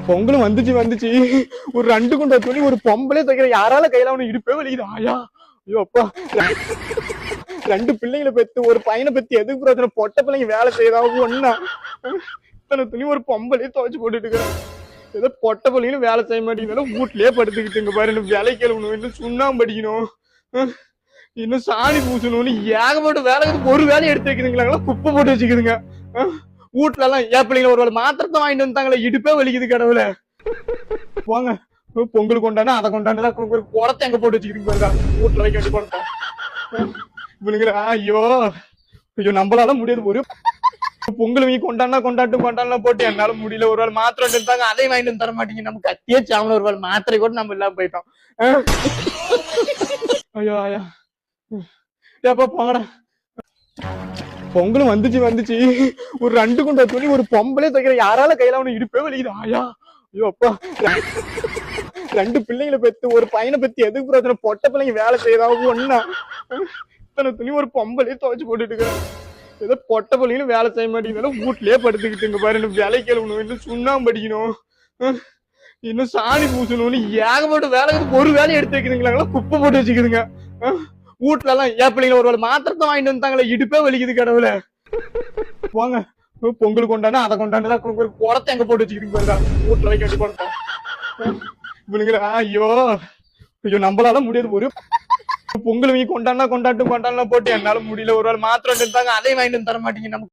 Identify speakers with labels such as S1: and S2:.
S1: பொங்கலும் வந்துச்சு. ஒரு 2 குண்டா துணி ஒரு பொம்பளே துவைக்கிற யாரால கையில அவனு இடுப்பே வலிக்குது ஆயா. ஐயோ அப்பா. 2 பிள்ளைங்களை பெத்து ஒரு பையனை பெத்து எதுக்கு பிரச்சனை? பொட்ட பிள்ளைங்க வேலை செய்யறாவும் ஒண்ணா. இத்தனை துணி ஒரு பொம்பளே துவைச்சு போட்டுட்டு இருக்கிறேன். ஏதோ பொட்ட பிள்ளைங்களும் வேலை செய்ய மாட்டேங்கிறாலும் வீட்லயே படுத்துக்கிட்டுங்க பாரு. இன்னும் வேலை கேள்வணும், இன்னும் சுண்ணாம்பு அடிக்கணும், இன்னும் சாணி பூசணும்னு ஏகப்பட்ட வேலை. ஒரு வேலையை எடுத்து வைக்கிறீங்களா? குப்பை போட்டு வச்சுக்குதுங்க. வீட்டுல எல்லாம் ஏன் பிள்ளைங்க ஒரு வேலை மாத்திரத்தை வாங்கிட்டு வந்தாங்களே, இடுப்பே வலிக்குது கடவுள. போங்க, பொங்கல் கொண்டானா அதை கொண்டாண்டுதான் குடத்தை எங்க போட்டு வச்சுக்கிறீங்க பாருங்க. வீட்டுல வைக்க வேண்டிய குடத்தை இவனுங்களா. ஐயோ ஐயோ நம்மளால முடியாது. ஒரு பொங்கல் வீ கொண்டாடலாம் போட்டு என்னால முடியல. ஒரு வேலை மாத்திரை இருந்தாங்க, அதை வாங்கிட்டு தர மாட்டீங்க. நம்ம கத்தியே சாமல ஒரு வேலை மாத்திரை கூட நம்ம இல்லாம போயிட்டோம். ஐயோ ஐயா ஏப்பா போங்கடா. பொங்கலும் வந்துச்சு. ஒரு 2 குண்டா துணி ஒரு பொம்பளே துவைக்கிற யாரால கையில அவனு இடுப்பே வலிக்குது ஆயா. ஐயோ அப்பா. 2 பிள்ளைங்களை பெத்து ஒரு பையனை பெத்து எதுக்கு பிரச்சனை? பொட்ட பிள்ளைங்க வேலை செய்யறாவும் ஒண்ணா. இத்தனை துணி ஒரு பொம்பளே துவைச்சு போட்டுட்டு இருக்கிறேன். ஏதோ பொட்ட பிள்ளைங்களும் வேலை செய்ய மாட்டேங்கிறாலும் வீட்லயே படுத்துக்கிட்டுங்க பாரு. இன்னும் வேலை கேள்வணும், இன்னும் சுண்ணாம்பு அடிக்கணும், இன்னும் சாணி பூசணும்னு ஏகப்பட்ட வேலை. ஒரு வேலையை எடுத்து வைக்கிறீங்களா? குப்பை போட்டு வச்சுக்குதுங்க. வீட்டுல எல்லாம் ஏன் பிள்ளைங்க ஒரு வேலை மாத்திரத்தை வாங்கிட்டு வந்தாங்களே, இடுப்பே வலிக்குது கடவுள. போங்க, பொங்கல் கொண்டானா அதை கொண்டாண்டுதான் குடத்தை எங்க போட்டு வச்சுக்கிறீங்க பாருங்க. வீட்டுல வைக்க வேண்டிய குடத்தை இவனுங்களா. ஐயோ ஐயோ நம்மளால முடியாது. ஒரு பொங்கல் வீ கொண்டாடலாம் போட்டு என்னால முடியல. ஒரு வேலை மாத்திரை இருந்தாங்க, அதை வாங்கிட்டு தர மாட்டீங்க. நமக்கு